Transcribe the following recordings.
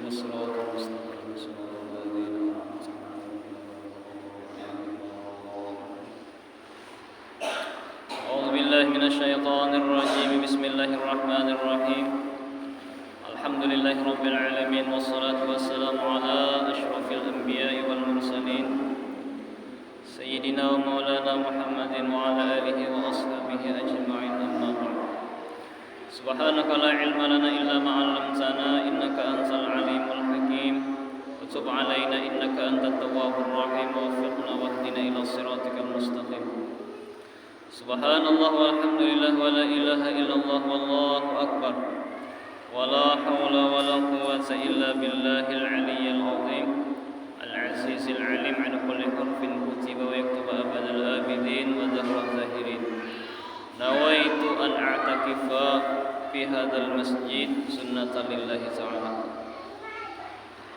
الصراط المستقيم صراط الذين أنعمت عليهم. أعوذ بالله من الشيطان الرجيم. بسم الله الرحمن الرحيم. الحمد لله رب العالمين والصلاة والسلام على أشرف الأنبياء والمرسلين سيدنا ومولانا محمد وعلى آله وأصحابه أجمعين. أما بعد. سبحانك لا علم لنا إلا ما علمتنا إنك أنت العليم الحكيم وتب علينا إنك أنت التواب الرحيم ووفقنا واهدنا إلى صراطك المستقيم. سبحان الله والحمد لله ولا إله إلا الله والله أكبر ولا حول ولا قوة إلا بالله العلي العظيم العزيز العليم على كل حرف كتب ويكتب أبد الآبدين ودهر الظاهرين. نويت أن أعتكف في هذا المسجد سنة لله تعالى.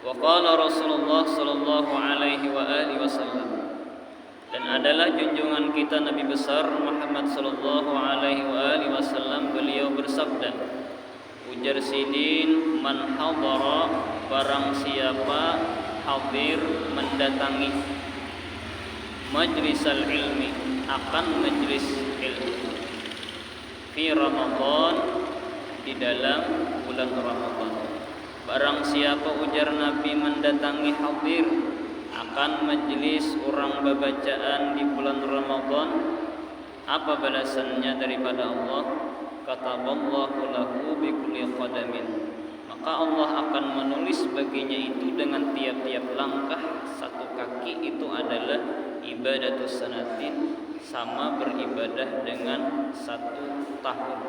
وقال رسول الله صلى الله عليه وآله وسلم, dan adalah junjungan kita Nabi besar Muhammad sallallahu alaihi wasallam, beliau bersabda, ujar sidin, man hadara, barang siapa hadir mendatangi majlisal ilmi, akan majlis ilmu, fi Ramadan, di dalam bulan Ramadan. Barang siapa, ujar Nabi, mendatangi hadir akan majlis orang bacaan di bulan Ramadan, apa balasannya daripada Allah? Kataballahu lahu bi kulli qadamin, maka Allah akan menulis baginya itu dengan tiap-tiap langkah satu kaki itu adalah ibadatus sanatin, sama beribadah dengan 1 tahun.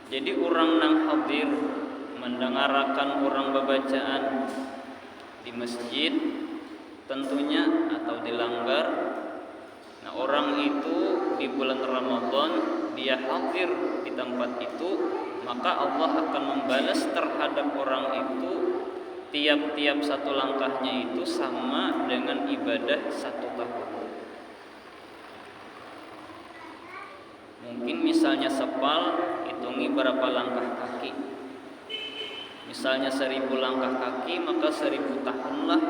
Jadi orang nang hadir mendengarkan orang bacaan di masjid tentunya atau dilanggar. Nah, orang itu di bulan Ramadan dia hadir di tempat itu, maka Allah akan membalas terhadap orang itu tiap-tiap 1 langkahnya itu sama dengan ibadah 1 tahun. Mungkin misalnya sepal, hitungi berapa langkah kaki. Misalnya 1000 langkah kaki, maka 1000 tahunlah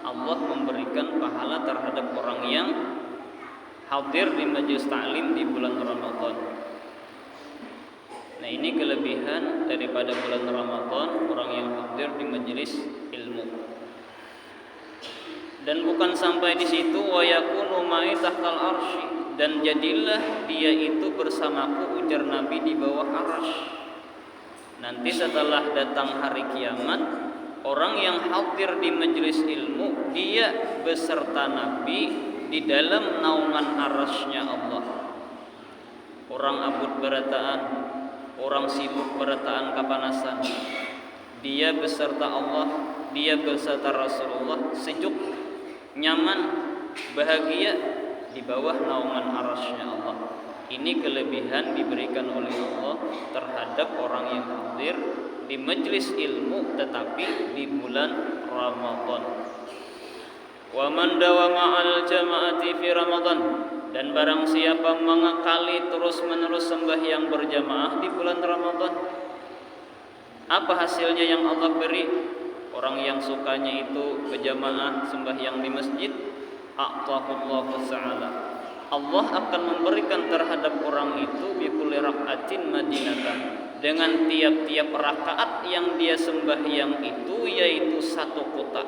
Allah memberikan pahala terhadap orang yang hadir di majelis ta'lim di bulan Ramadan. Nah, ini kelebihan daripada bulan Ramadan, orang yang hadir di majelis ilmu. Dan bukan sampai di situ, wa yakunu ma'i tahtal arsy, dan jadilah dia itu bersamaku, ujar Nabi, di bawah arsy. Nanti setelah datang hari kiamat, orang yang hadir di majelis ilmu, dia beserta Nabi di dalam naungan arasy-Nya Allah. Orang abut berataan, orang sibuk berataan kepanasan, dia beserta Allah, dia beserta Rasulullah, sejuk, nyaman, bahagia di bawah naungan arasy-Nya Allah. Ini kelebihan diberikan oleh Allah terhadap orang yang hadir di majelis ilmu tetapi di bulan Ramadan. Wa man dawama al jama'ati fi Ramadan, dan barang siapa mengakali terus-menerus sembahyang berjamaah di bulan Ramadan, apa hasilnya yang Allah beri? Orang yang sukanya itu berjamaah sembahyang di masjid, a'tahullahu ta'ala, Allah akan memberikan terhadap orang itu bi kulli rak'atin madinatan, dengan tiap-tiap rakaat yang dia sembahyang itu yaitu 1 kota.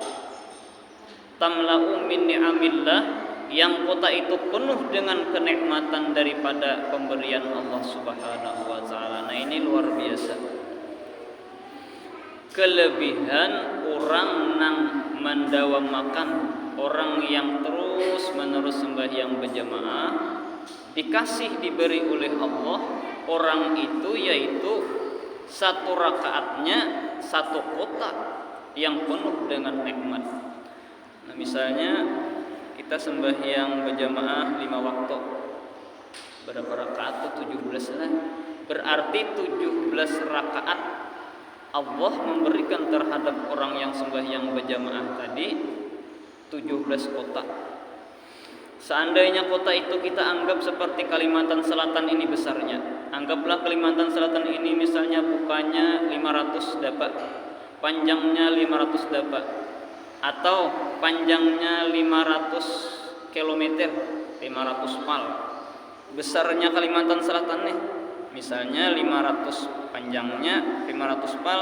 Tamla'u min ni'amillah, yang kota itu penuh dengan kenikmatan daripada pemberian Allah Subhanahu wa taala. Nah, ini luar biasa. Kelebihan orang nang mendawamakan, orang yang terus menerus sembahyang berjamaah, dikasih diberi oleh Allah orang itu yaitu 1 rakaatnya 1 kota yang penuh dengan nikmat. Nah, misalnya kita sembahyang berjamaah 5 waktu, berapa rakaat? 17 lah. Berarti 17 rakaat Allah memberikan terhadap orang yang sembahyang berjamaah tadi 17 kota. Seandainya kota itu kita anggap seperti Kalimantan Selatan ini besarnya, anggaplah Kalimantan Selatan ini misalnya bukannya 500 dapat, panjangnya 500 dapa atau panjangnya 500 km, 500 pal. Besarnya Kalimantan Selatan nih, misalnya 500 panjangnya 500 pal,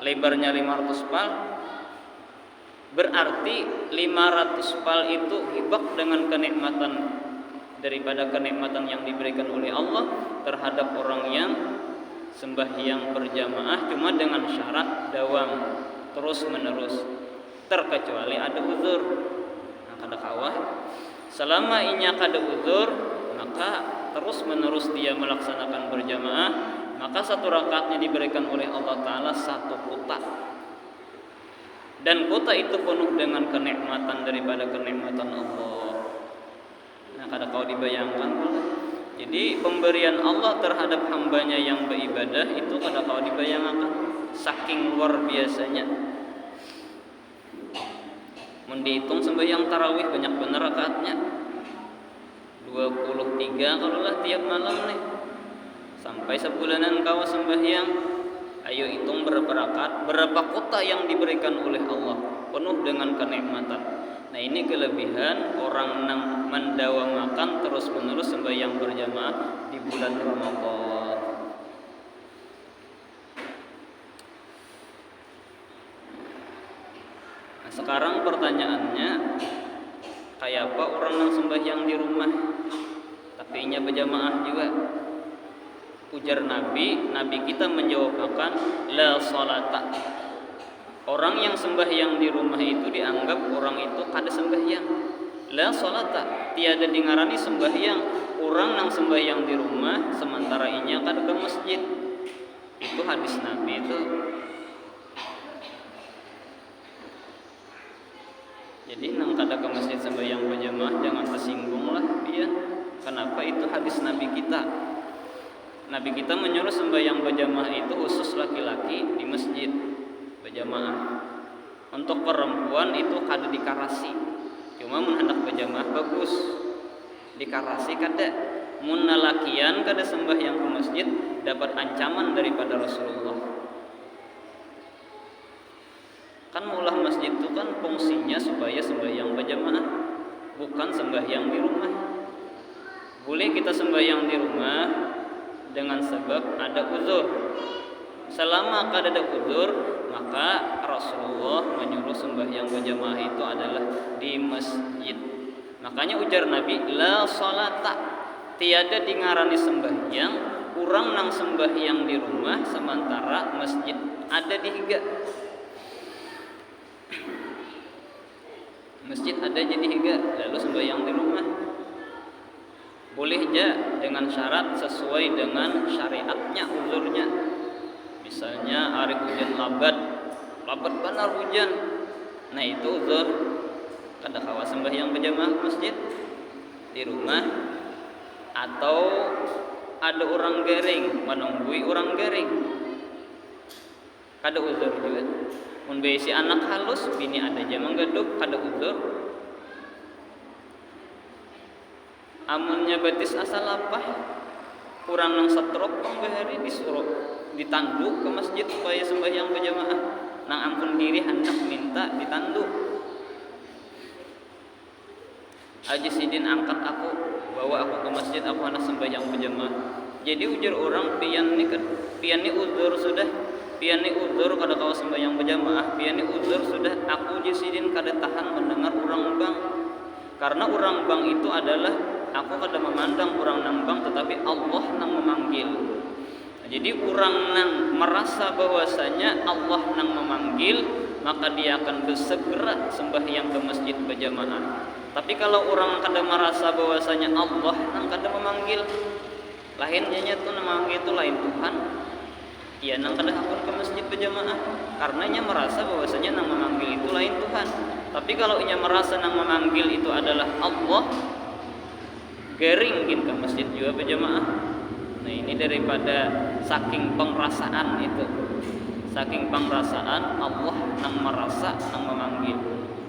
lebarnya 500 pal. Berarti 500 pal itu hibak dengan kenikmatan daripada kenikmatan yang diberikan oleh Allah terhadap orang yang sembahyang berjamaah, cuma dengan syarat dawam terus menerus, terkecuali ada uzur. Nah, kada kawah selama inya kada uzur, maka terus menerus dia melaksanakan berjamaah, maka satu rakaatnya diberikan oleh Allah Ta'ala 1 kota. Dan kota itu penuh dengan kenikmatan daripada kenikmatan Allah. Nah, kada kau dibayangkan. Jadi pemberian Allah terhadap hambanya yang beribadah itu kada kau dibayangkan, saking luar biasanya. Mun dihitung sembahyang tarawih banyak bener rakaatnya, 23 kalau lah tiap malam nih. Sampai sebulanan kau sembahyang, ayo hitung berapa rakaat, berapa kota yang diberikan oleh Allah, penuh dengan kenikmatan. Nah, ini kelebihan orang yang mendawamakan terus menerus sembahyang berjamaah di bulan Ramadan. Nah, sekarang pertanyaannya, kayak apa orang yang sembahyang di rumah tapi inya berjamaah juga? Ujar Nabi kita menjawabkan la salata. Orang yang sembahyang di rumah itu dianggap orang itu kada sembahyang. La salata, tiada dengarani sembahyang. Orang yang sembahyang di rumah sementara inya kada ke masjid. Itu hadis Nabi itu. Jadi nang kada ke masjid sembahyang berjamaah jangan tersinggung lah dia. Kenapa? Itu hadis Nabi kita. Nabi kita menyuruh sembahyang berjamaah itu khusus laki-laki di masjid berjamaah. Untuk perempuan itu kada dikarasi. Cuma mun hendak berjamaah bagus. Dikarasi kada. Mun lakian kada sembahyang ke masjid dapat ancaman daripada Rasulullah. Kan maulah masjid itu kan fungsinya supaya sembahyang berjamaah, bukan sembahyang di rumah. Boleh kita sembahyang di rumah dengan sebab ada uzur. Selama kada ada uzur, maka Rasulullah menyuruh sembahyang berjamaah itu adalah di masjid. Makanya ujar Nabi, la salata, tiada dingarani sembahyang urang nang sembahyang di rumah sementara masjid ada di higa. Masjid ada jadi higa, lalu sembahyang di rumah. Boleh aja dengan syarat sesuai dengan syariatnya uzurnya. Misalnya hari hujan labat benar hujan. Nah, itu uzur. Kada kawa sembahyang berjamaah masjid di rumah, atau ada orang garing menunggui orang garing. Kada uzur juga. Mun besi anak halus bini ada aja manggaduk, kada uzur. Amunnya batis asal apa? Kurang nang satrok pangbahari disuruh ditanduk ke masjid supaya sembahyang berjamaah. Nang ampun diri hendak minta ditanduk. Haji Sidin angkat aku, bawa aku ke masjid, aku hendak sembahyang berjamaah. Jadi ujar orang pian ni uzur sudah, pian ni uzur kada kawa sembahyang berjamaah, pian ni uzur sudah. Aku Haji Sidin kada tahan mendengar orang bang. Karena orang bang itu adalah aku kada memandang orang nambang, tetapi Allah nang memanggil. Jadi orang nang merasa bahwasanya Allah nang memanggil, maka dia akan bersegera sembahyang ke masjid berjamaah. Tapi kalau orang kada merasa bahwasanya Allah nang kada memanggil, lainnya tuh nang memanggil itu lain Tuhan, ia nang kada hakun ke masjid berjamaah karena ia merasa bahwasanya nang memanggil itu lain Tuhan. Tapi kalau ia merasa nang memanggil itu adalah Allah, garing ke masjid juga berjamaah. Nah, ini daripada saking pengrasaan itu. Saking pengrasaan Allah nang merasa nang memanggil.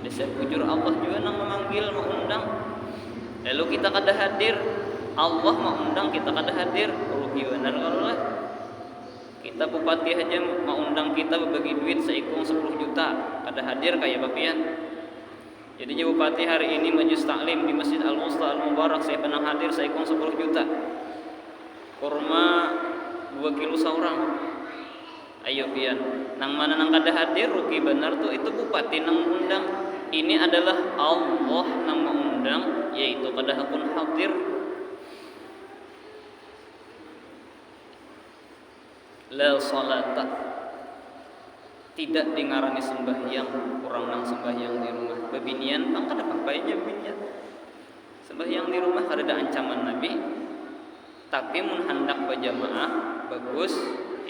Desa ujur Allah juga nang memanggil, mau undang. Lalu kita kada hadir, Allah mau undang kita kada hadir. Rugi benar kalau lah. Kita bupati aja mau undang kita berbagi duit seikung 10 juta kada hadir kayak bapian. Jadi bupati hari ini majlis taklim di Masjid Al-Musta Al-Mubarak saya pernah hadir seikung 10 juta. Kurma 2 kilo seorang. Ayo pian, nang mana nang kada hadir rugi benar tuh, itu bupati nang undang. Ini adalah Allah nang mengundang, yaitu kada hakun hadir. La salata, tidak dengarani sembahyang orang nang sembahyang di rumah. Bebinian bang kada papainya bebinian. Sembahyang di rumah kada ada ancaman Nabi. Tapi mun hendak berjamaah bagus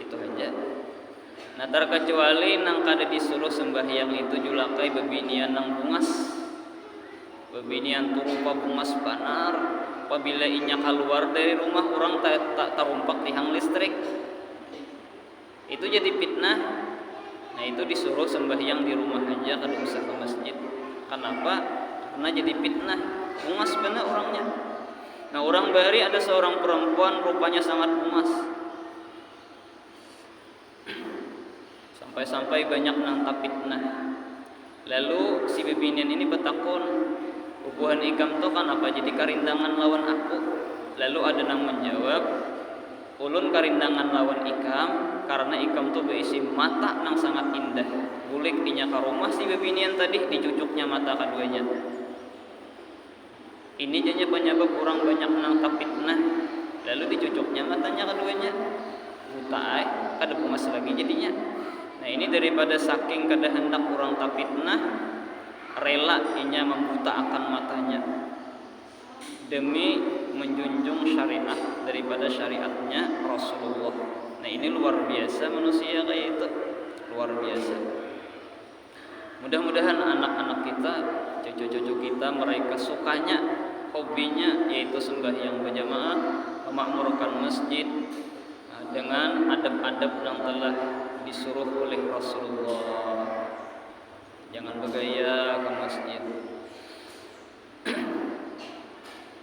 itu aja. Nah terkecuali nang kada disuruh sembahyang itu julakai bebinian nang bungas. Bebinian turupa bungas banar. Apabila inya keluar dari rumah orang tak terumpak tiang listrik. Itu jadi fitnah. Nah itu disuruh sembahyang di rumah aja, kada usah ke masjid. Kenapa? Karena jadi fitnah. Bungas benar orangnya. Nah orang bahari ada seorang perempuan rupanya sangat bungas. Sampai-sampai banyak nangkap fitnah. Lalu si bebinian ini bertakun, ubuhan ikam tuh kan apa jadi karindangan lawan aku? Lalu ada nang menjawab, ulun karindangan lawan ikam karena ikam tuh berisi mata nang sangat indah. Bulik dinya ke rumah si bebinian tadi dicucuknya mata keduanya. Ini jadinya penyebab orang banyak nangkap fitnah. Lalu dicucuknya matanya keduanya. Buta kada bungas lagi jadinya. Nah ini daripada saking kada hendak orang tak fitnah, rela inya membuta akan matanya demi menjunjung syariat daripada syariatnya Rasulullah. Nah ini luar biasa manusia kayak itu, luar biasa. Mudah-mudahan anak-anak kita, cucu-cucu kita, mereka sukanya, hobinya yaitu sembahyang berjamaah, memakmurkan masjid dengan adab-adab yang telah disuruh oleh Rasulullah. Jangan bergaya ke masjid.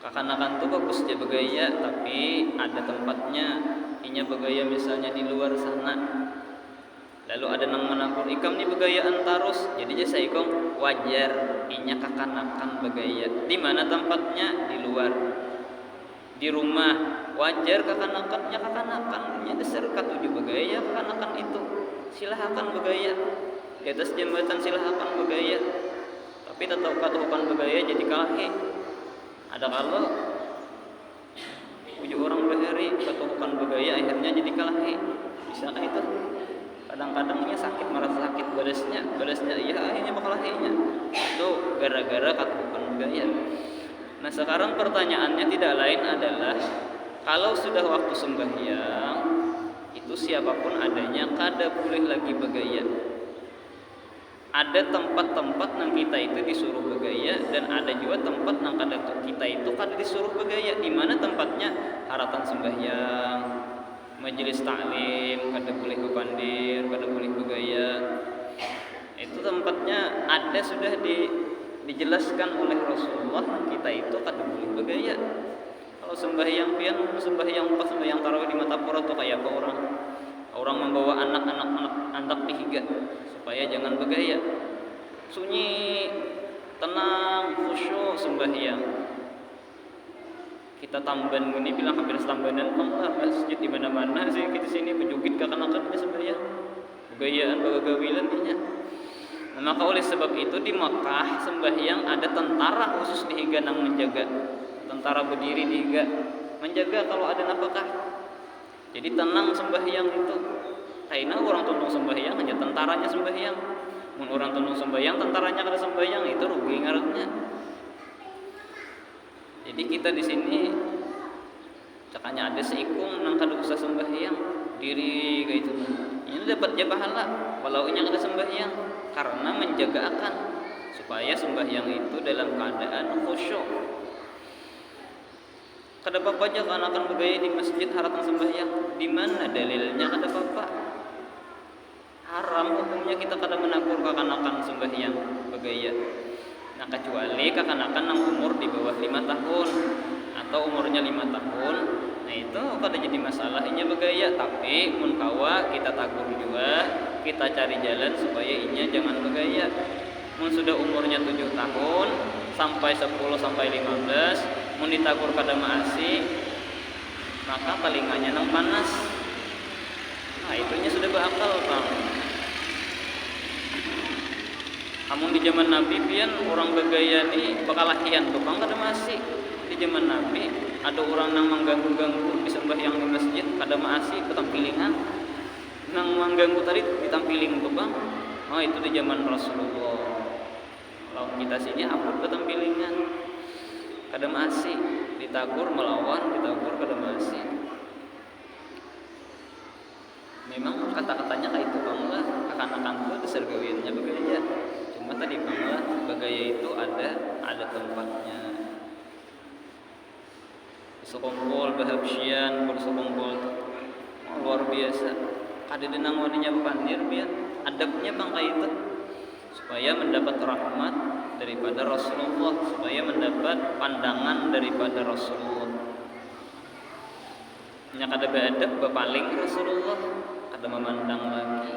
Kakanakan tuh bagus dia bergaya, tapi ada tempatnya. Inya bergaya misalnya di luar sana. Lalu ada nang menabur ikam nih bergayaan tarus. Jadi saya ikong wajar inya kakanakan bergaya. Di mana tempatnya? Di luar. Di rumah wajar kakanakannya kakanakan. Nya dasar katuju bergaya kakanakan itu. Silakan bergaya. Di atas jembatan silakan bergaya. Tapi tetap katukan bergaya jadi kalahi. Ada kalau ujuk orang bahari katukan bergaya akhirnya jadi kalahi. Bisa kah itu? Kadang-kadangnya sakit, merasa sakit badasnya iya akhirnya bakal akhirnya itu gara-gara katukan bergaya. Nah sekarang pertanyaannya tidak lain adalah kalau sudah waktu sembahyang itu siapapun adanya kada boleh lagi bergaya. Ada tempat-tempat nang kita itu disuruh bergaya dan ada juga tempat nang kada kita itu kada disuruh bergaya. Di mana tempatnya? Haratan sembahyang, majelis taklim, kada boleh berpandir, kada boleh bergaya. Itu tempatnya ada sudah dijelaskan oleh Rasulullah, kita itu kada boleh bergaya. Kalau sembahyang pian, sembahyang pas sembahyang tarawih di Matapura tuh kayak apa orang membawa anak dihiga supaya jangan bergaya. Sunyi, tenang, khusyuk sembahyang. Kita tamban ini bilang hampir tambanan masjid di mana-mana sih kita sini berjugit kakanakannya sembahyang. Bergayaan bergawilan nya. Nah, maka oleh sebab itu di Makkah sembahyang ada tentara khusus dihiga nang menjaga. Tentara berdiri dihiga menjaga kalau ada napakah. Jadi tenang sembahyang itu. Kaina orang tunduk sembahyang hanya tentaranya sembahyang. Mun orang tunduk sembahyang tentaranya kada sembahyang itu rugi ngarannya. Jadi kita di sini cakanya ada seikung nang kada usah sembahyang diri kayak itu. Ini dapat je pahala walau nya kada sembahyang karena menjaga akan supaya sembahyang itu dalam keadaan khusyuk. Kada apa-apa aja kan akan bergaya di masjid haratan sembahyang. Di mana dalilnya kada apa-apa? Haram hukumnya kita kada menakur kakanakan sembahyang bergaya. Nah kecuali kakanakan nang umur di bawah 5 tahun atau umurnya 5 tahun. Nah Nah itu kada jadi masalah inya begaya, tapi mun kawa kita tagur juga, kita cari jalan supaya inya jangan begaya. Mun sudah umurnya 7 tahun sampai 10 sampai 15, mun ditagur kada maasi, maka telinganya nang panas. Nah itunya sudah berakal bang. Amun di zaman Nabi pian orang begaya ni bakalahian tuh bang kada masih. Di zaman Nabi ada orang nang mengganggu-ganggu disembah yang di masjid kada maasi ketampilingan. Nang mengganggu tadi ditampiling tuh bang. Oh itu di zaman Rasulullah. Kalau kita sini apa ketampilingan? Kada maasi, ditagur melawan, ditagur kada maasi. Memang kata-katanya kayak itu bang lah, akan-akan tuh disergawiannya begaya. Cuma tadi bang lah, begaya itu ada tempatnya. Sekumpul bahabsyian, bersekumpul luar biasa. Ada denang waninya berpandir biar adabnya bang kayak itu, supaya mendapat rahmat daripada Rasulullah, supaya mendapat pandangan daripada Rasulullah. Nya kada beadab bepaling Rasulullah, kada memandang lagi.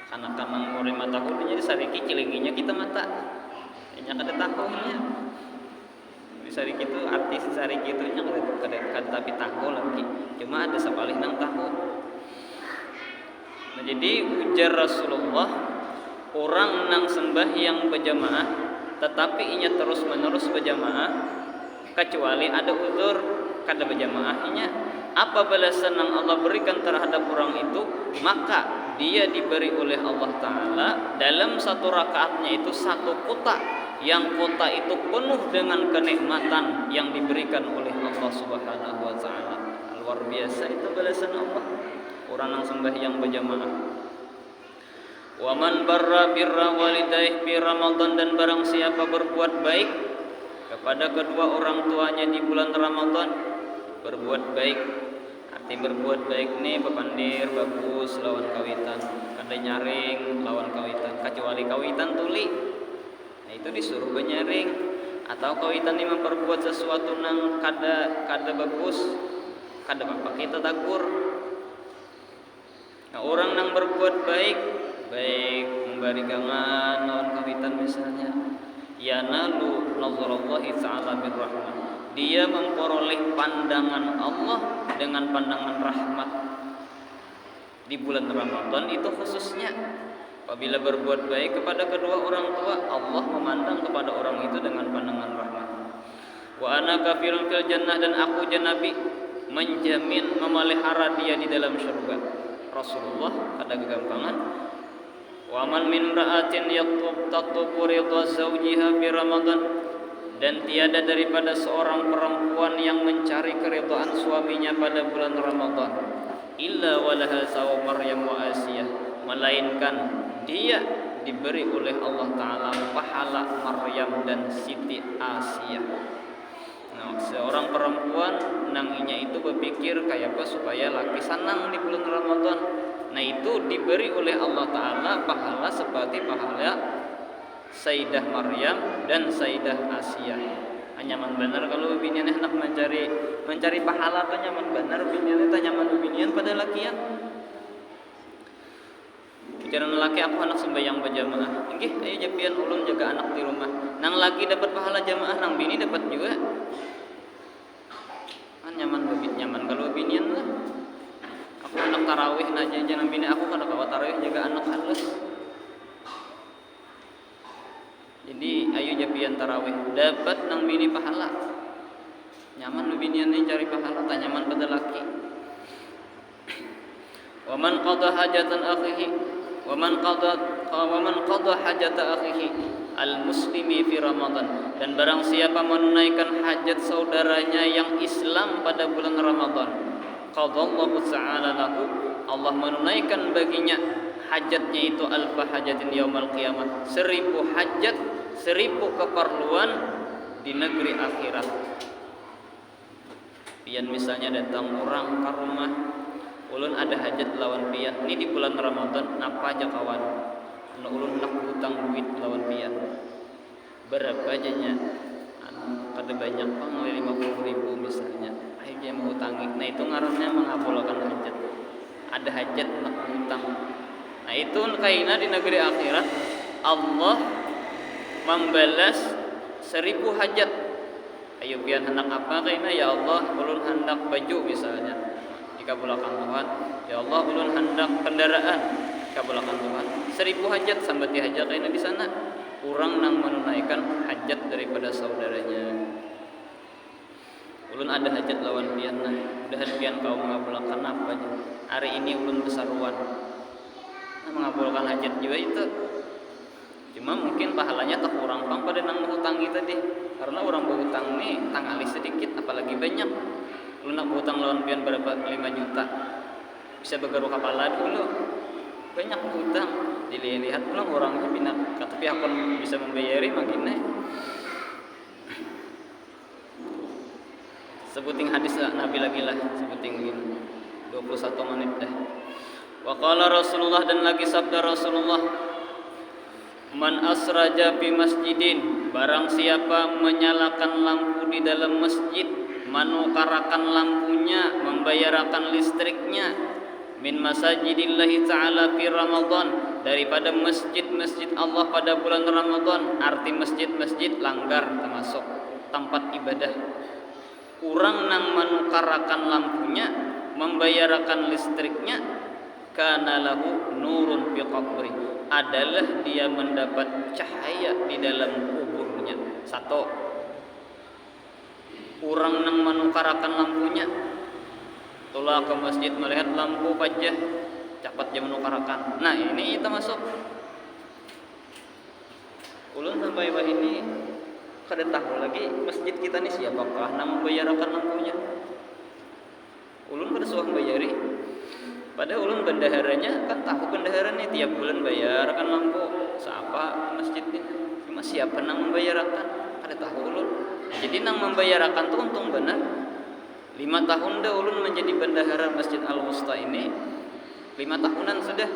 Kanak-kanak murid mata kudunya disariki cilinginya kita mata. Nya kada tahunya. Disariki itu artis disariki itu nya kada tapi tahu lagi. Cuma ada sapalih nang tahu. Nah, jadi ujar Rasulullah, orang nang sembahyang berjamaah tetapi inya terus-menerus berjamaah kecuali ada uzur kada berjamaah inya, apa balasan yang Allah berikan terhadap orang itu? Maka dia diberi oleh Allah Ta'ala dalam satu rakaatnya itu satu kota, yang kota itu penuh dengan kenikmatan yang diberikan oleh Allah Subhanahu wa Ta'ala. Luar biasa itu balasan Allah orang yang sembahyang berjamaah. Wa man barra birra walidayhi fi Ramadan, dan barang siapa berbuat baik kepada kedua orang tuanya di bulan Ramadan. Berbuat baik arti berbuat baik nih bepandir bagus lawan kawitan, kada nyaring lawan kawitan kecuali kawitan tuli. Nah itu disuruh benyaring, atau kawitan ini memperbuat sesuatu nang kada bagus, kada apa kita takur. Nah orang nang berbuat baik memberi gangan lawan kawitan misalnya, yanalu nazarallahi ta'ala birrahmah, dia memperoleh pandangan Allah dengan pandangan rahmat di bulan Ramadan itu khususnya. Apabila berbuat baik kepada kedua orang tua, Allah memandang kepada orang itu dengan pandangan rahmat. Wa ana kafirun fil jannah, dan aku Nabi menjamin memelihara dia di dalam surga. Rasulullah ada kegampangan. Wa man min ra'atin yatubu ridha zawjiha fi Ramadan, dan tiada daripada seorang perempuan yang mencari keridhaan suaminya pada bulan Ramadan, illa walaha saw Maryam wa Asiyah, melainkan dia diberi oleh Allah Ta'ala pahala Maryam dan Siti Asiyah. Nah, seorang perempuan nanginya itu berpikir kayak apa supaya laki senang di bulan Ramadan. Nah itu diberi oleh Allah Ta'ala pahala seperti pahala Sayyidah Maryam dan Sayyidah Asiyah. Nyaman benar kalau binian hendak mencari pahala, atau nyaman benar binian itu nyaman binian pada lakian. Pikiran laki aku anak sembahyang berjamaah. Nggih, ayo japian ulun jaga anak di rumah. Nang laki dapat pahala jamaah, nang bini dapat juga. Nyaman kalau binian lah. Aku anak tarawih aja jangan bini aku kada kawa tarawih jaga anak halus. Jadi ayo japian tarawih dapat nang bini pahala. Nyaman lu binian ni cari pahala, tak nyaman pada laki. Wa man qada hajatan akhihi wa man qada hajata akhihi al-muslimi fi Ramadan, dan barang siapa menunaikan hajat saudaranya yang Islam pada bulan Ramadan, qadallahu ta'ala lahu, Allah menunaikan baginya hajatnya itu alfa hajatin yaumal qiyamah, 1000 hajat, 1000 keperluan di negeri akhirat. Pian misalnya datang orang ke rumah, ulun ada hajat lawan pian, ini di bulan Ramadan napa aja kawan, ulun nak hutang duit lawan pian berapa aja nya, kada banyak pang 50.000 misalnya ayo dia mau utangi, nah itu ngarannya mengabulkan hajat. Ada hajat nak utang, nah itu kaina di negeri akhirat Allah membalas 1000 hajat. Ayo pian hendak apa kaina, ya Allah ulun hendak baju misalnya, dikabulkan Tuhan. Ya Allah ulun hendak kendaraan, dikabulkan Tuhan. 1000 hajat sambati hajat kaina di sana. Urang nang menunaikan hajat daripada saudaranya. Ulun ada hajat lawan pian, nah mudahan pian kau mengabulkan apa aja. Hari ini ulun besaruan, nah, mengabulkan hajat juga itu. Cuma mungkin pahalanya tak kurang pang pada nang mengutangi tadi, karena orang berhutang nih tangali sedikit apalagi banyak. Lu nak berhutang lawan pian berapa 5 juta bisa begaruh kepala dulu, banyak berhutang dilihat pulang orangnya pindah kata pihak pun bisa membayari makin sebuting hadis Nabi lagi lah, sebuting 21 menit dah. Wa qala Rasulullah, dan lagi sabda Rasulullah, man asraja fi masjidin, barang siapa menyalakan lampu di dalam masjid, menukarakan lampunya, membayarkan listriknya, min masajidillahi ta'ala fi Ramadan, daripada masjid-masjid Allah pada bulan Ramadan. Arti masjid-masjid langgar termasuk tempat ibadah. Urang nang menukarakan lampunya, membayarkan listriknya, kana lahu nurun fi qabri, adalah dia mendapat cahaya di dalam kuburnya. Satu, urang nang menukarakan lampunya, tulah ke masjid melihat lampu pajah, cepat dia menukarakan. Nah ini kita masuk. Ulun sampai wah ini kada tahu lagi masjid kita ni siapakah nang membayarkan lampunya. Ulun kada suah bayari. Padahal ulun bendaharanya kan tahu bendaharanya tiap bulan bayarkan lampu. Siapa masjid ini? Cuma siapa nang membayarkan? Kada tahu ulun. Jadi nang membayarkan tu untung benar. 5 tahun dah ulun menjadi bendahara Masjid Al-Wusta ini. 5 tahunan sudah.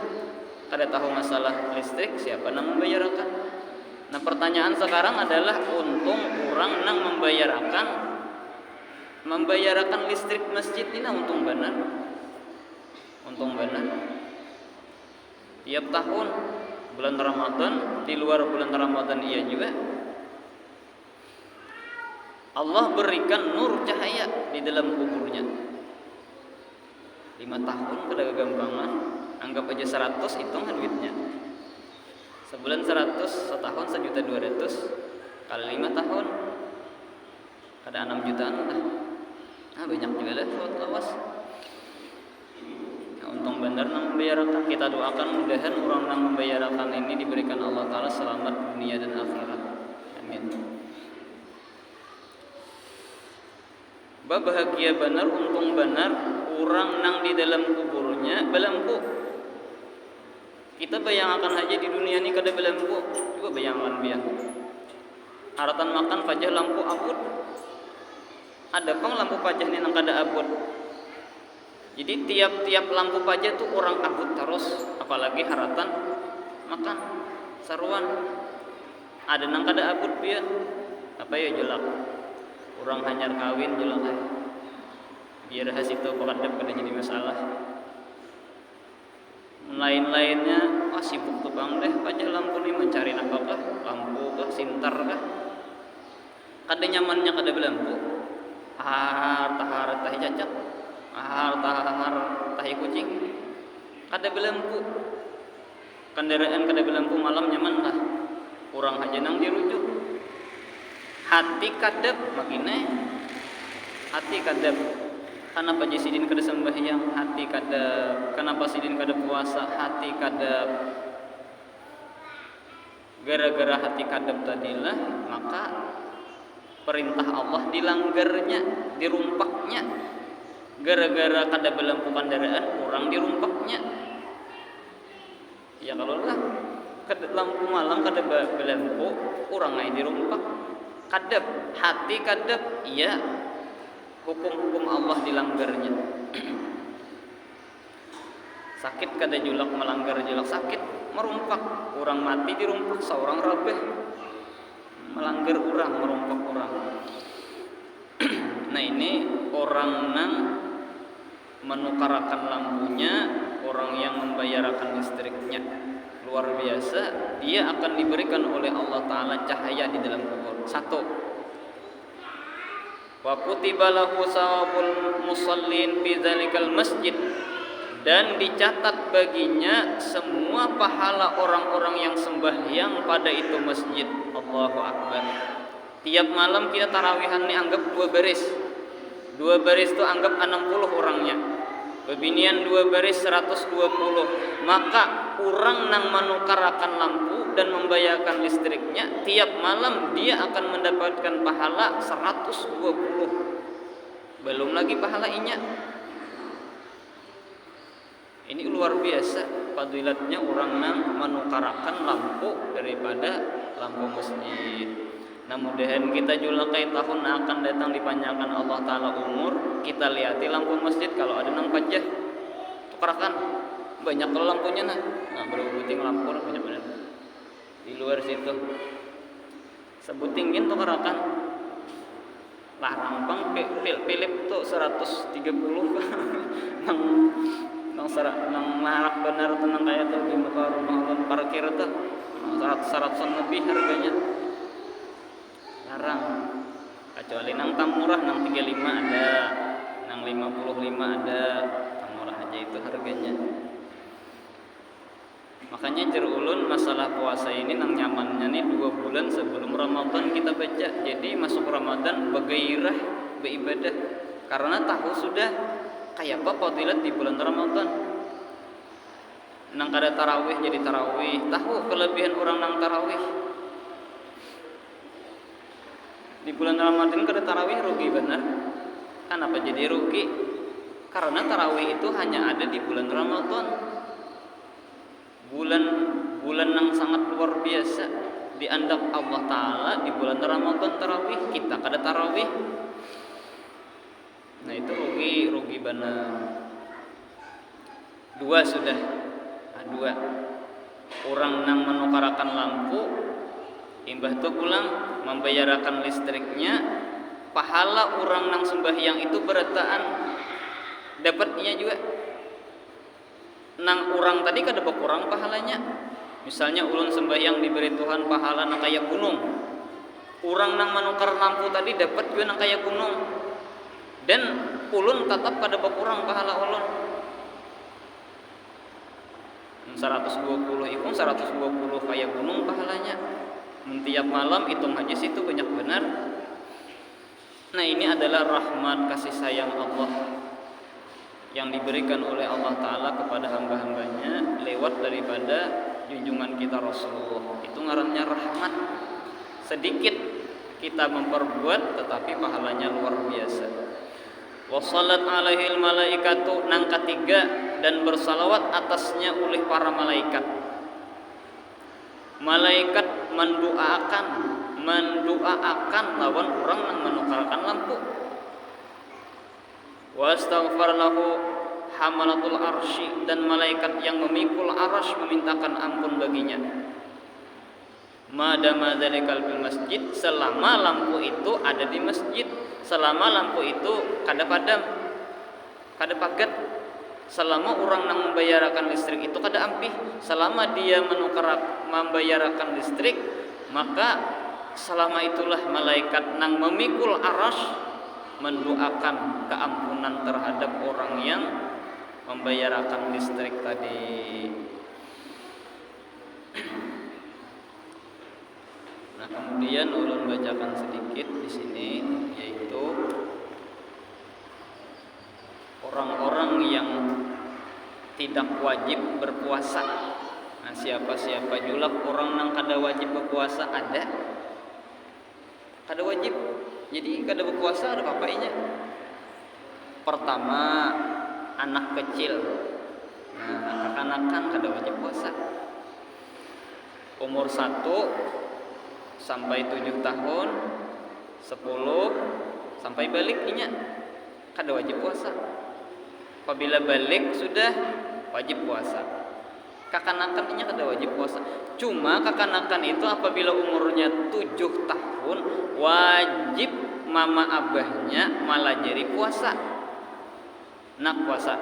Kada tahu masalah listrik, siapa nang membayarkan. Nah pertanyaan sekarang adalah untung orang nang membayarkan listrik masjid ini untung benar. Untung benar. Tiap tahun bulan Ramadan, di luar bulan Ramadan iya juga, Allah berikan nur cahaya di dalam kuburnya. 5 tahun kada gagampangan. Anggap aja 100, hitungan duitnya. Sebulan 100, setahun 1.200.000 kali 5 tahun ada 6 jutaan lah. Nah banyak juga lah buat lawas. Nah, untung benar nang membayarkan. Kita doakan mudahan orang nang membayarkan ini diberikan Allah Ta'ala selamat dunia dan akhirat. Amin. Bahagia benar, untung benar orang nang di dalam kuburnya belampu. Kita bayangkan aja di dunia ini kada belampu, juga bayangkan biar haratan makan pajah lampu abut. Ada pang lampu pajah ini nang kada abut. Jadi tiap-tiap lampu pajah tuh orang abut terus, apalagi haratan makan saruan. Ada nang kada abut biar apa ya jelak. Orang hanyar kawin jelak biar hasil itu pakadap kada jadi masalah. Lain-lainnya sibuk tuh bang deh pajah lampu nih mencari apakah lampu kah sintar kah, kada nyamannya kada belampu, tahar tahi cacak, tahar tahi kucing, kada belampu. Kendaraan kada belampu malam nyaman lah, kurang aja nang dirujuk. Hati kadep makine, hati kadep. Kenapa Sidin kada sembahyang, hati kadep. Kenapa Sidin kada puasa, hati kadep. Gara-gara hati kadep tadilah, maka perintah Allah dilanggarnya, dirumpaknya. Gara-gara kada belampu kendaraan, kurang dirumpaknya. Ya kalau lah lampu malam kada belampu, kurang aja dirumpak. Kadep, hati kadep, iya. Hukum-hukum Allah dilanggarnya. Sakit kada julak melanggar julak sakit merumpak, orang mati dirumpak, seorang rabeh melanggar orang merumpak orang. Nah ini orang nang menukarakan lampunya, orang yang membayarakan listriknya, luar biasa. Dia akan diberikan oleh Allah Ta'ala cahaya di dalam kubur. Satu, wa kutiba lahu sawabul musallin fi dzalikal masjid, dan dicatat baginya semua pahala orang-orang yang sembahyang pada itu masjid. Allahu Akbar. Tiap malam kita tarawihan nih anggap 2 baris. 2 baris itu anggap 60 orangnya. Bebinian 2 baris 120. Maka orang nang menukarakan lampu dan membayarkan listriknya, tiap malam dia akan mendapatkan pahala 120. Belum lagi pahala inya. Ini luar biasa fadilatnya orang yang menukarakan lampu daripada lampu masjid. Nah mudahan kita juga kayak tahun akan datang dipanjangkan Allah Ta'ala umur, kita lihati lampu masjid kalau ada nang pajah tukarakan banyak kalau lampunya nah berbuting lampu banyak benar di luar situ sebut tingin tukarakan lah rampang Philip tuh 130 nang larak benar tenang kayak tuh di muka rumah parkir tuh 100-an lebih harganya larang, kecuali nang tam murah nang 35 ada, nang 55 ada, tam murah aja itu harganya. Makanya jerulun masalah puasa ini nang nyamannya nih 2 bulan sebelum Ramadan kita baca. Jadi masuk Ramadan bergairah beribadah karena tahu sudah kayak apa fadilat di bulan Ramadan. Nang kada tarawih jadi tarawih, tahu kelebihan orang nang tarawih. Di bulan Ramadan kada tarawih rugi benar. Kenapa jadi rugi? Karena tarawih itu hanya ada di bulan Ramadan. Bulan yang sangat luar biasa diandap Allah Ta'ala di bulan Ramadan tarawih, kita kada tarawih. Nah itu rugi benar. 2 sudah. Nah, 2 orang nang menukarakan lampu imbah tu pulang membayarkan listriknya, pahala orang nang sembahyang itu berataan dapatnya juga. Nang orang tadi kada berkurang pahalanya. Misalnya ulun sembahyang diberi Tuhan pahala nang kaya gunung. Orang nang menukar lampu tadi dapat juga nang kaya gunung. Dan ulun tetap kada berkurang pahala ulun. 120 itu 120 kaya gunung pahalanya. Tiap malam hitung hadis itu banyak benar. Nah ini adalah rahmat kasih sayang Allah yang diberikan oleh Allah Ta'ala kepada hamba-hambanya lewat daripada junjungan kita Rasulullah. Itu ngarannya rahmat. Sedikit kita memperbuat tetapi pahalanya luar biasa. Wassalat alaihil malaikatu nang ketiga, dan bersalawat atasnya oleh para malaikat. Malaikat mendoakan lawan orang yang menukarkan lampu. Wastaghfar lahu hamalatul arsy, dan malaikat yang memikul arsy memintakan ampun baginya. Madama dzalikal fil masjid, selama lampu itu ada di masjid, selama lampu itu kada padam, kada pagat, selama orang yang membayarkan listrik itu kada ampih, selama dia membayarkan listrik, maka selama itulah malaikat nang memikul arsy mendoakan keampunan terhadap orang yang membayarkan listrik tadi. Nah, kemudian ulun bacakan sedikit di sini, yaitu orang-orang yang tidak wajib berpuasa. Nah, siapa-siapa juga orang yang kada wajib berpuasa ada. Kada wajib. Jadi kada berpuasa ada apa-apanya. Pertama, anak kecil. Nah, anak-anak kada wajib puasa. Umur 1 sampai 7 tahun, 10 sampai baliknya kada wajib puasa. Apabila balik sudah wajib puasa. Kakanakan ini kada wajib puasa. Cuma kakanakan itu apabila umurnya 7 tahun wajib mama abahnya malah jadi puasa. Nak puasa.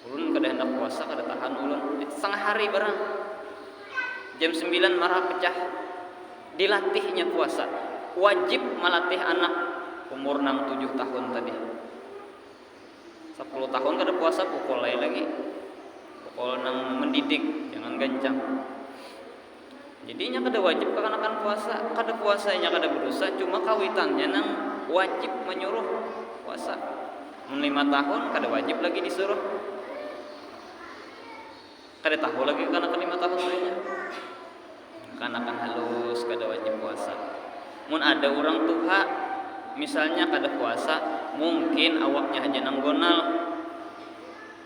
Ulun kada hendak puasa, kada tahan ulun. Setengah hari barang. Jam 9 marah pecah. Dilatihnya puasa. Wajib melatih anak umur 6-7 tahun tadi. 10 tahun kada puasa pukul lagi. Pukul nang mendidik, jangan gancang. Jadinya kada wajib kekanakan puasa, kada puasanya kada berdosa, cuma kawitannya nang wajib menyuruh puasa. 5 tahun kada wajib lagi disuruh. Kada tahu lagi kekanakan 5 tahun lainnya. Kekanakan halus kada wajib puasa. Mun ada orang tua misalnya kada puasa, mungkin awaknya aja nang gonal.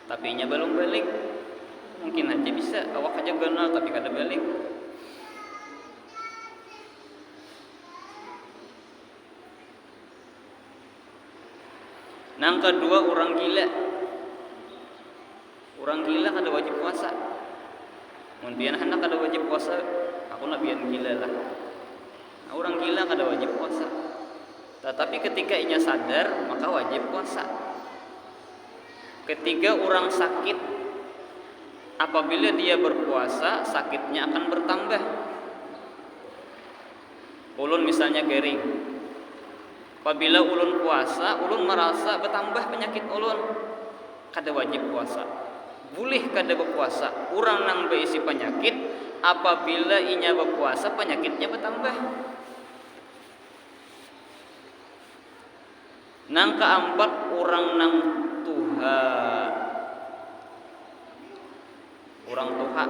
Tapi nya belum balik. Mungkin aja bisa awak aja gonal tapi kada balik. Nang kedua orang gila. Orang gila kada wajib puasa. Mun pian hendak kada wajib puasa, aku nak pian gila lah. Orang gila kada wajib puasa. Tetapi ketika inya sadar, maka wajib puasa. Ketiga orang sakit, apabila dia berpuasa, sakitnya akan bertambah. Ulun misalnya garing. Apabila ulun puasa, ulun merasa bertambah penyakit ulun, kada wajib puasa. Boleh kada berpuasa. Orang nang berisi penyakit, apabila inya berpuasa, penyakitnya bertambah. Nang keempat, orang nang tuha. Orang tuha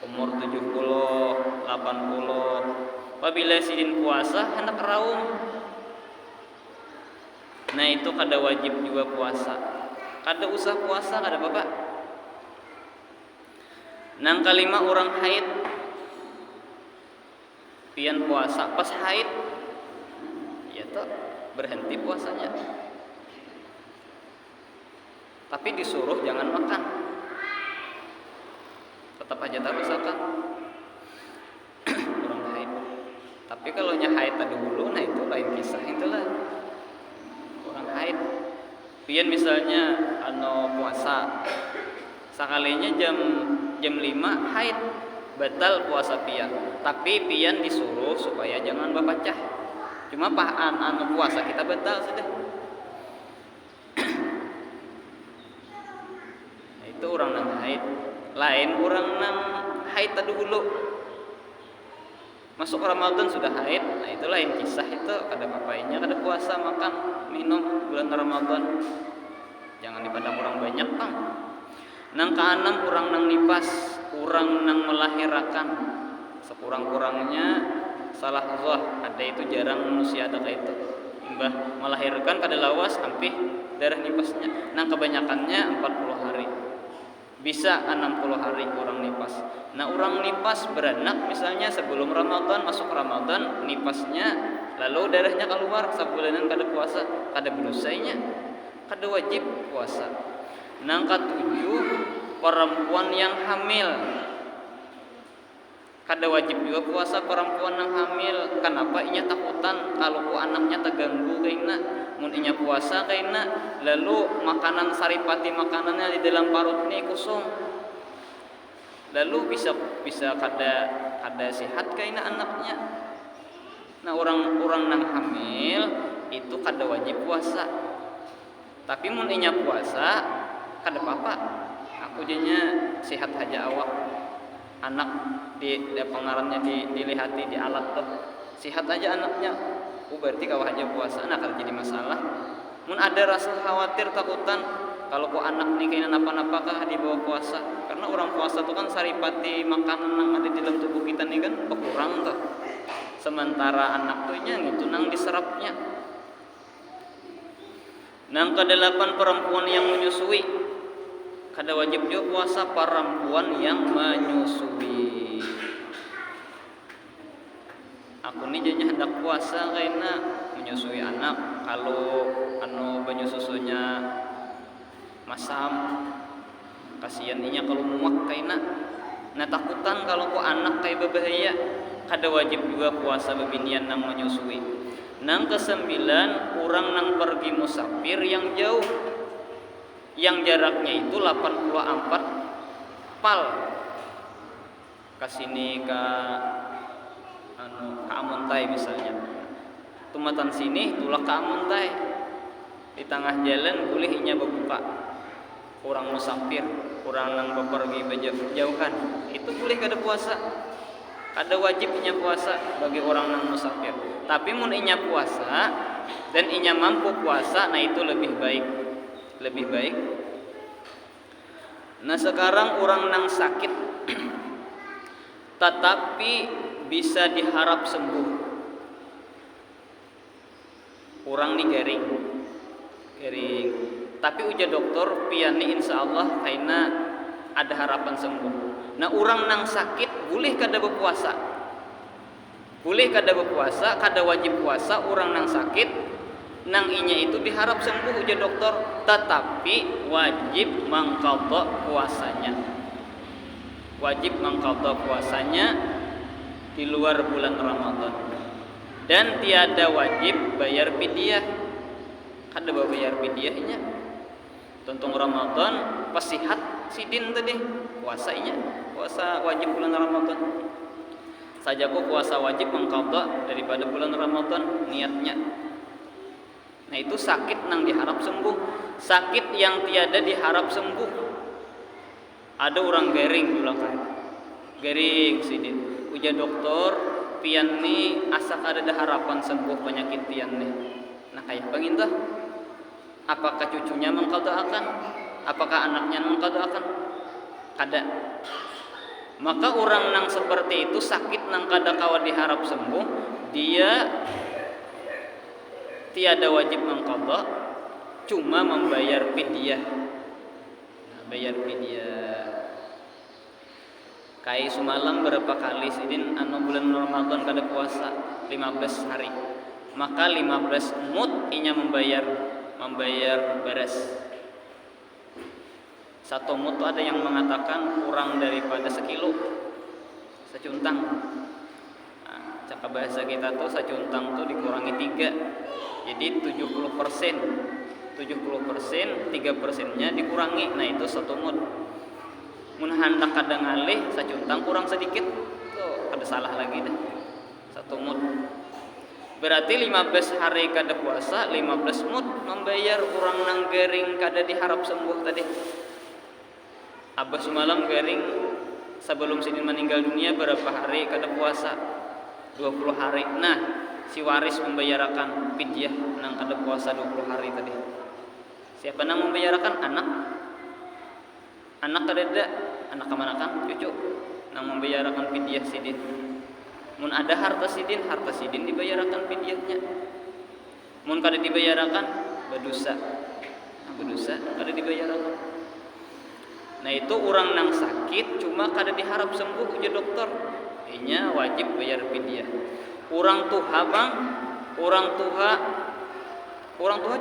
umur 70, 80. Apabila sidin puasa hendak raum. Nah itu kada wajib juga puasa. Kada usah puasa kada apa-apa. Nang kelima orang haid. Pian puasa pas haid. Ya toh berhenti puasanya. Tapi disuruh jangan makan. Tetap aja terus akan. Orang haid. Tapi kalau nya haid tadi dulu, nah itu lain kisah itulah. Orang haid. Pian misalnya puasa. Sakalinya jam 5 haid, batal puasa pian. Tapi pian disuruh supaya jangan bapacah. Cuma puasa kita batal sudah. Nah, itu orang nang haid. Lain orang nang haid tadi dulu. Masuk Ramadan sudah haid, nah itu lain kisah itu. Kada papainya, kada puasa, makan, minum bulan Ramadan. Jangan dipandang orang banyak bang. Nang keenam orang nang nipas, orang nang melahirkan. Sekurang-kurangnya salah Allah, ada itu jarang manusia ada kayak itu. Imbah melahirkan kada lawas, ampih darah nipasnya. Nang kebanyakannya 40 hari. Bisa 60 hari orang nipas. Nah orang nipas beranak misalnya sebelum Ramadan, masuk Ramadan nipasnya, lalu darahnya keluar sebulanan kada puasa, kada berdosanya, kada wajib puasa. Nang ketujuh perempuan yang hamil, kada wajib juga puasa perempuan yang hamil. Kenapa? Inya takutan kalau ku anaknya terganggu kaina. Mun inya puasa kaina, lalu makanan saripati makanannya di dalam parut ini kosong. Lalu bisa kada sehat kaina anaknya. Nah orang nang hamil itu kada wajib puasa. Tapi mun inya puasa kada apa-apa. Aku jadinya sehat aja awak. Anak di pengarannya dilihati di alat tuh sehat aja anaknya, berarti kau aja puasa. Nah kalau jadi masalah, mun ada rasa khawatir takutan kalau ku anak nih kayaknya napa-napa kah di bawah puasa, karena orang puasa tuh kan saripati makanan yang ada di dalam tubuh kita nih kan berkurang tuh, sementara anak tuh nya gitu nang diserapnya. Nang kedelapan perempuan yang menyusui, kada wajib juga puasa perempuan yang menyusui. Aku nih jadinya hendak puasa karena menyusui anak. Kalau banyu susunya masam, kasihan inya kalau muak kaina. Nah takutan kalau ku anak kayak berbahaya. kada wajib juga puasa bebinian nang menyusui. Nang kesembilan, orang nang pergi musafir yang jauh, yang jaraknya itu 84 pal, kasini ke Amuntai misalnya, tumatan sini tulah ke Amuntai, di tengah jalan boleh inya berbuka. Orang musafir, orang nang bepergi jauhan, itu boleh kada puasa, kada wajib inya puasa bagi orang nang musafir. Tapi mun inya puasa dan inya mampu puasa, nah itu lebih baik, lebih baik. Nah sekarang orang nang sakit tetapi bisa diharap sembuh. Orang nih garing, tapi ujar dokter piani insya Allah karena ada harapan sembuh. Nah orang nang sakit boleh kada berpuasa, boleh kada berpuasa, kada wajib puasa. Orang nang sakit nang inya itu diharap sembuh ujar dokter, tetapi wajib mengqadha puasanya, wajib mengqadha puasanya di luar bulan Ramadan. Dan tiada wajib bayar fidyah, kada bayar fidyahnya. Tentang Ramadan pasihat sidin tadi puasanya, puasa wajib bulan Ramadan. Saja kok puasa wajib mengqadha daripada bulan Ramadan niatnya. Nah itu sakit nang diharap sembuh, sakit yang tiada diharap sembuh. Ada orang garing bilang garing sidin, ujar dokter pian ni asa kada ada harapan sembuh penyakit pian ni. Nah kayak pengindah, apakah cucunya mengqadha'akan, apakah anaknya mengqadha'akan? Kada. Maka orang nang seperti itu sakit nang kada kawa diharap sembuh, dia tiada wajib mengqadha, cuma membayar fidyah. Nah, bayar fidyah. Kai semalam berapa kali sidin bulan Ramadan kada puasa 15 hari. Maka 15 mud inya membayar beres. Satu mud ada yang mengatakan kurang daripada sekilo, secuntang. Nah, cakap bahasa kita tuh secuntang tuh dikurangi 3. Jadi 70%. 70%, 3%-nya dikurangi. Nah, itu satu mud. Mun hendak kada ngalih sacuntang kurang sedikit tuh kada salah lagi dah. Satu mud. Berarti 15 hari kada puasa, 15 mud membayar orang nang garing kada diharap sembuh tadi. Abah semalam garing sebelum sidin meninggal dunia berapa hari kada puasa? 20 hari. Nah, si waris membayarkan fidyah nang kada puasa 20 hari tadi. Siapa nang membayarkan? Anak kada ada, anak kemanakan? Cucu nang membayarkan fidyah sidin. Mun ada harta sidin dibayarkan fidyahnya. Mun kada dibayarkan berdosa. Berdosa kada dibayarkan. Nah itu orang nang sakit cuma kada diharap sembuh ujar dokter, inya wajib bayar fidyah. Orang tuha bang, orang tuha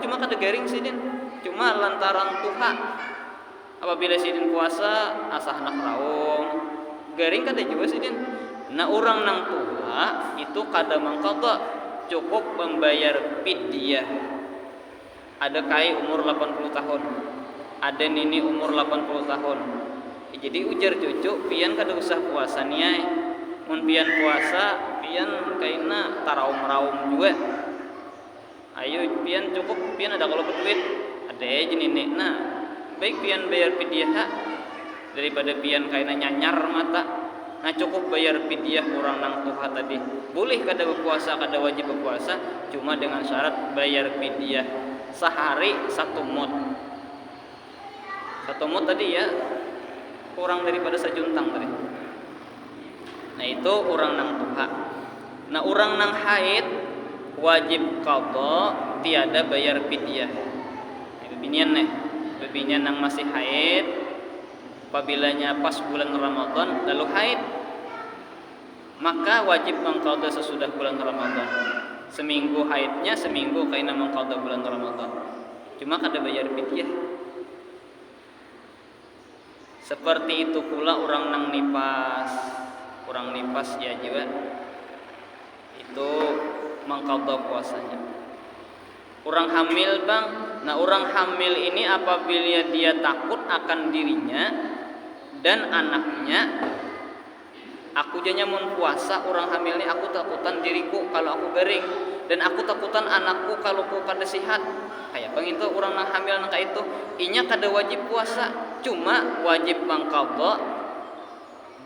cuma kada garing sidin, cuma lantaran tuha. Apabila sidin puasa asah nak raung, garing kada juga sidin. Nah orang nang tua itu kada mengqadha, cukup membayar fidyah. Ada kai umur 80 tahun, ada nini umur 80 tahun. Jadi ujar cucu pian kada usah puasa niai. Mun pian puasa pian kaina taraum-raum juga. Ayo pian cukup pian ada kalau berduit, ada aja nenek. Nah baik pian bayar fidyah daripada pian kaina nyanyar mata. Nah cukup bayar fidyah orang nang tuha tadi. Boleh kada berpuasa, kada wajib berpuasa, cuma dengan syarat bayar fidyah sehari 1 mud. 1 mud tadi ya kurang daripada sejuntang tadi. Nah itu orang nang tuha. Nah orang nang haid wajib qadha, tiada bayar fidyah. Bebinian nang masih haid, apabila pas bulan Ramadan lalu haid, maka wajib mengqadha sesudah bulan Ramadan. Seminggu haidnya, seminggu kaina mengqadha bulan Ramadan. Cuma kada bayar fidyah. Seperti itu pula orang nang nipas ya juga itu mengqadha puasanya. Orang hamil bang, nah orang hamil ini apabila dia takut akan dirinya dan anaknya, aku janya mun puasa orang hamil ini aku takutan diriku kalau aku garing dan aku takutan anakku kalau ku kada sehat. Kayak bang itu orang nang hamil nang itu, inya kada wajib puasa, cuma wajib mengqadha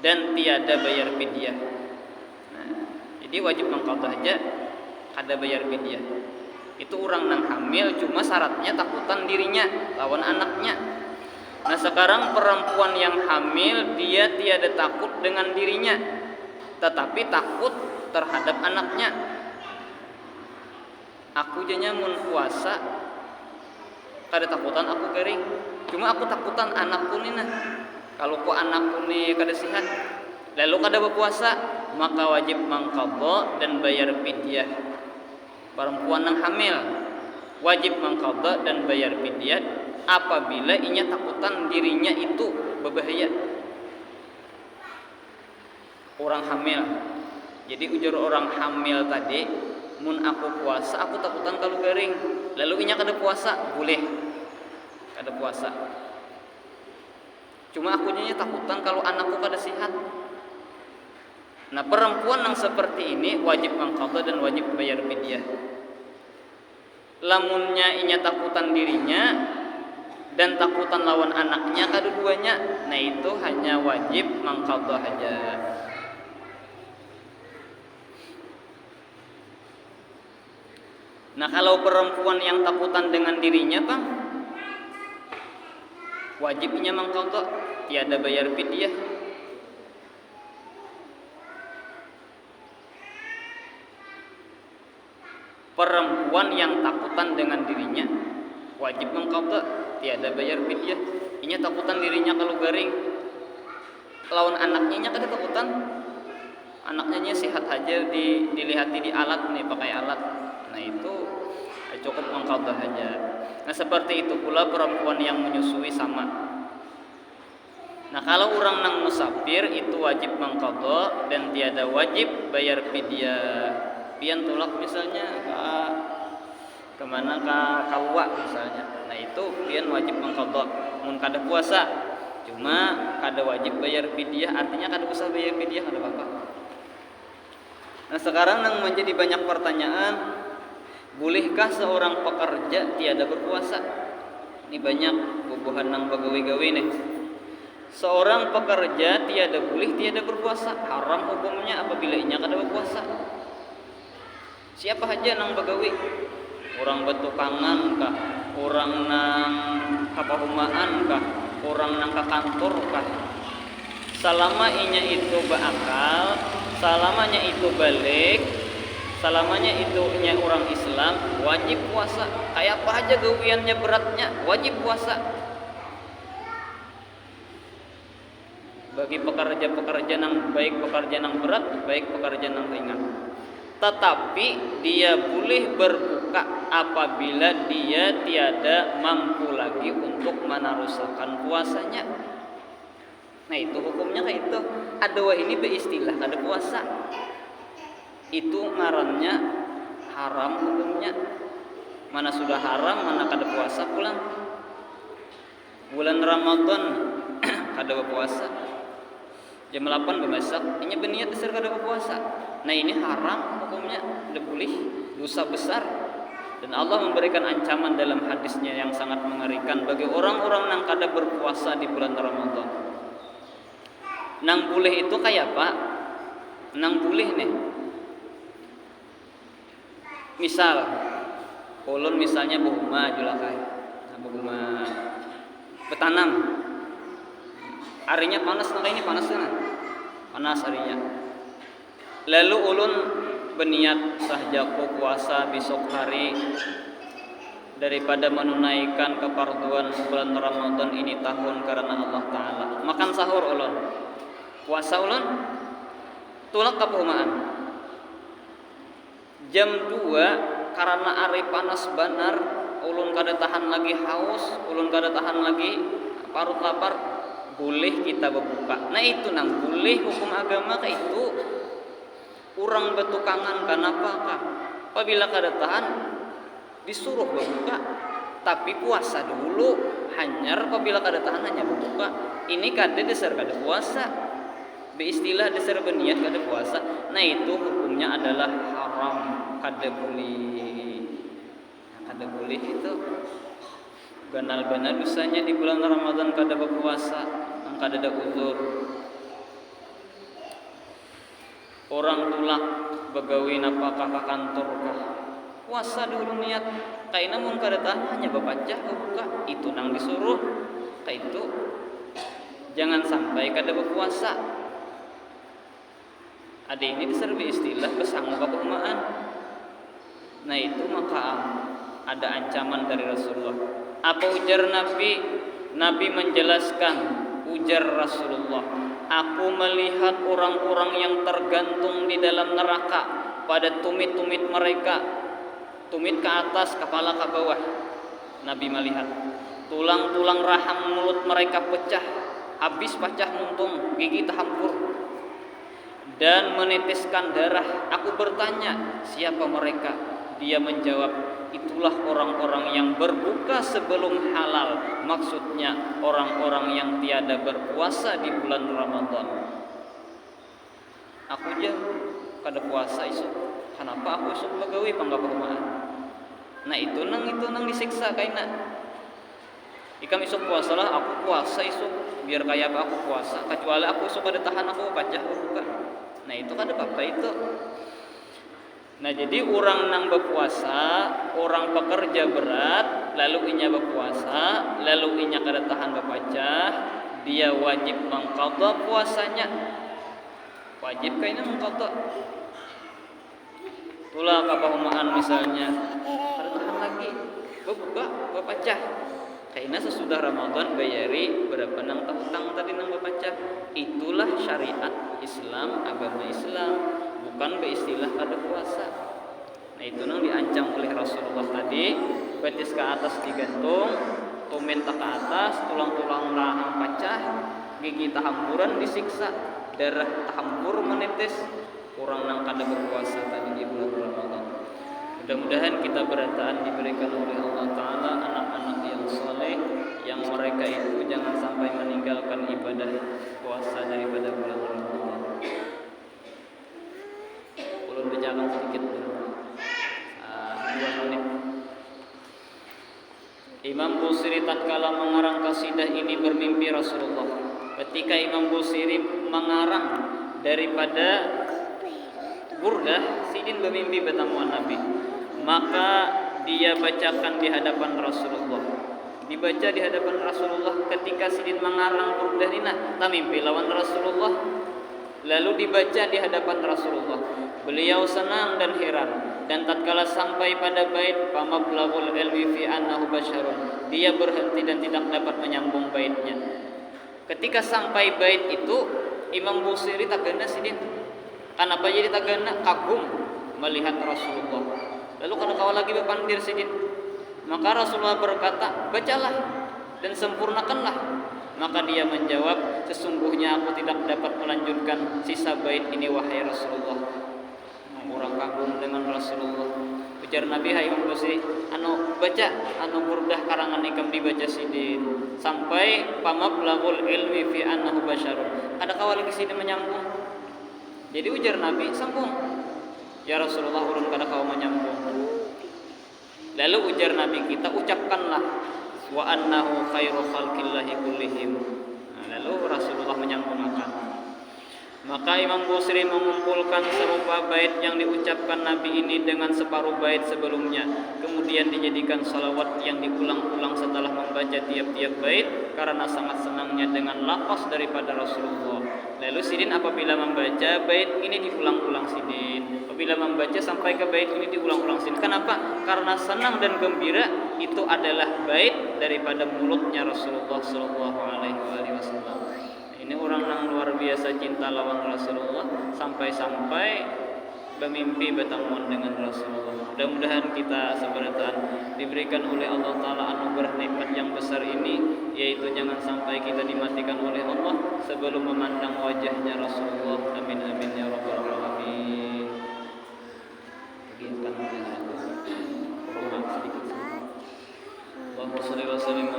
dan tiada bayar fidyah. Nah, jadi wajib mengqadha aja, kada bayar fidyah. Itu orang nang hamil cuma syaratnya takutan dirinya lawan anaknya. Nah sekarang perempuan yang hamil dia tiada takut dengan dirinya, tetapi takut terhadap anaknya. Aku janya mun puasa kada takutan aku garing, cuma aku takutan anakku nih nah. Kalau ku anakku nih kada sehat, lalu kada berpuasa, maka wajib mengqadha dan bayar fidyah. Perempuan yang hamil wajib mengqadha dan bayar fidyah apabila inya takutan dirinya itu berbahaya. Orang hamil, jadi ujar orang hamil tadi, mun aku puasa aku takutan kalau garing, lalu inya kada puasa, boleh kada puasa. Cuma aku nya takutan kalau anakku kada sehat. Nah perempuan yang seperti ini wajib mengqadha dan wajib bayar fidyah. Lamunnya inya takutan dirinya dan takutan lawan anaknya kedua-duanya, nah itu hanya wajib mengqadha aja. Nah kalau perempuan yang takutan dengan dirinya bang, wajibnya mengqadha, tiada bayar fidyah. Perempuan yang takutan dengan dirinya wajib mengqadha, tiada bayar fidyah. Inya takutan dirinya kalau garing, lawan anaknya kada takutan. Anaknya sehat aja, dilihati di alat nih, pakai alat. Nah itu cukup mengqadha aja. Nah seperti itu pula perempuan yang menyusui sama. Nah kalau orang nang musafir itu wajib mengqadha dan tiada wajib bayar fidyah. Pian tolak misalnya kemana Kalwa misalnya, nah itu pian wajib mengqadha mun kada puasa, cuma kada wajib bayar fidyah, artinya kada usah bayar fidyah, kada apa-apa. Nah sekarang yang menjadi banyak pertanyaan, bolehkah seorang pekerja tiada berpuasa? Ini banyak bubuhan nang begawe-gawe nih. Seorang pekerja tiada boleh tiada berpuasa, haram hukumnya apabila inya kada berpuasa. Siapa aja nang begawi, orang betukangan kah, orang nang kapahumaan kah, orang nang ke kantor kah, selama inya itu berakal, selamanya itu balik, selamanya itu nya orang Islam, wajib puasa. Kayak apa aja gawiannya beratnya, wajib puasa. Bagi pekerja-pekerja nang baik pekerja nang berat, baik pekerja nang ringan. Tetapi dia boleh berbuka apabila dia tiada mampu lagi untuk meneruskan puasanya. Nah itu hukumnya kayak itu. Ada ini beristilah kada puasa, itu ngarannya haram hukumnya. Mana sudah haram, mana kada puasa pulang. Bulan Ramadan kada berpuasa, jam 8 bemasak, ini berniat besar kada berpuasa. Nah ini haram hukumnya, tidak boleh, dosa besar. Dan Allah memberikan ancaman dalam hadisnya yang sangat mengerikan bagi orang-orang yang kada berpuasa di bulan Ramadan. Nang boleh itu kayak apa? Nang boleh nih, misal ulun misalnya buhuma julakai, buhuma betanam, harinya panas, nang ini panas kan? Panas harinya. Lalu ulun berniat sahjaku puasa besok hari daripada menunaikan kefarduan bulan Ramadan ini tahun karena Allah Ta'ala. Makan sahur ulun, puasa ulun, tulak kepumaan jam 2 karena hari panas banar, ulun kada tahan lagi haus, ulun kada tahan lagi parut lapar, boleh kita berbuka. Nah itu nang boleh hukum agama kayak itu. urang betukangan kenapa kah? Apabila kada tahan disuruh berbuka, tapi puasa dulu. Hanyar apabila kada tahan hanya berbuka. Ini kada dasar kada puasa. Beistilah dasar berniat kada puasa. Nah itu hukumnya adalah haram, kada boleh. Kada boleh itu. Benar-benar dosanya di bulan Ramadan kada berpuasa, kada ada uzur. Orang tulak begawi napakah ka kantor kah? Puasa dulu niat. Kaina mun kada tahan hanya bapacah buka, itu nang disuruh. Ka itu jangan sampai kada berpuasa. Ada ini diserbi istilah besangu kepemaan. Nah itu maka ada ancaman dari Rasulullah. Apa ujar Nabi? Nabi menjelaskan, ujar Rasulullah, aku melihat orang-orang yang tergantung di dalam neraka pada tumit-tumit mereka, tumit ke atas, kepala ke bawah. Nabi melihat tulang-tulang rahang mulut mereka pecah, habis pecah muntung, gigi terhampur dan meneteskan darah. Aku bertanya, siapa mereka? Dia menjawab, itulah orang-orang yang berbuka sebelum halal. Maksudnya orang-orang yang tiada berpuasa di bulan Ramadan. Aku aja kada puasa isu. Kenapa aku isu begawi panggapahumaan? Nah itu nang disiksa kaina. Ikam isu puasa lah, aku puasa isu. Biar kaya apa aku puasa. Kecuali aku isu kada tahan aku pacah buka. Nah itu kada apa-apa itu. Nah jadi orang nang berpuasa, orang pekerja berat, lalu inya berpuasa, lalu inya kada tahan berpacah, dia wajib mengqadha puasanya. Wajib kaina mengqadha. Tulah kapahumaan misalnya, kada tahan lagi, berbuka, berpacah. Kaina sesudah Ramadan bayari berapa nang hutang tadi nang berpacah. Itulah syariat Islam, agama Islam. Bukan beristilah kada puasa. Nah itu nang diancam oleh Rasulullah tadi, betis ke atas digantung, tumit ke atas, tulang-tulang rahang pecah, gigi tahampuran disiksa, darah tahampur menetes. Orang nang kada berpuasa tadi di bulan Ramadan. Mudah-mudahan kita berataan diberikan oleh Allah Ta'ala anak-anak yang soleh, yang mereka itu jangan sampai meninggalkan ibadah puasa daripada bulan Ramadan. Ulun berjalan sedikit dulu, 2 menit. Imam Busiri tatkala mengarang kasidah ini bermimpi Rasulullah. Ketika Imam Busiri mengarang daripada burdah, sidin bermimpi bertemu Nabi. Maka dia bacakan di hadapan Rasulullah. Dibaca di hadapan Rasulullah ketika sidin mengarang burdah ini, tak mimpi lawan Rasulullah. Lalu dibaca di hadapan Rasulullah. Beliau senang dan heran. Dan tatkala sampai pada bait pamablagul ilmi fi annahu basyarun, dia berhenti dan tidak dapat menyambung baitnya. Ketika sampai bait itu, Imam Busiri tak gana sidin. Kenapa jadi tak gana? Kagum melihat Rasulullah. Lalu kada kawa lagi berpandir sidin. Maka Rasulullah berkata, bacalah dan sempurnakanlah. Maka dia menjawab, sesungguhnya aku tidak dapat melanjutkan sisa bait ini wahai Rasulullah. Orang kagum dengan Rasulullah. Ujar Nabi, hai Imam Busiri, baca burdah karangan ikam dibaca sidin sampai pamablagul ilmi fi annahu basyarun. Ada kawal lagi sidin menyambung. Jadi ujar Nabi, sambung. Ya Rasulullah, urun kada kau menyambung. Lalu ujar Nabi kita, ucapkanlah wa annahu khairu khalqillahi kullihim. Lalu Rasulullah menyambungkan. Maka Imam Busiri mengumpulkan serupa bait yang diucapkan Nabi ini dengan separuh bait sebelumnya. Kemudian dijadikan salawat yang diulang-ulang setelah membaca tiap-tiap bait karena sangat senangnya dengan lafaz daripada Rasulullah. Lalu sidin apabila membaca bait ini diulang-ulang sidin. Apabila membaca sampai ke bait ini diulang-ulang sidin. Kenapa? Karena senang dan gembira itu adalah bait daripada mulutnya Rasulullah sallallahu alaihi wasallam. Ini orang yang luar biasa cinta lawan Rasulullah sampai-sampai bermimpi bertemuan dengan Rasulullah. Mudah-mudahan kita seberataan diberikan oleh Allah Ta'ala anugerah nikmat yang besar ini, yaitu jangan sampai kita dimatikan oleh Allah sebelum memandang wajahnya Rasulullah. Amin amin ya rabbal alamin. Biarkan dengan itu. Mohon maaf sedikit. Allahumma shalli wa sallim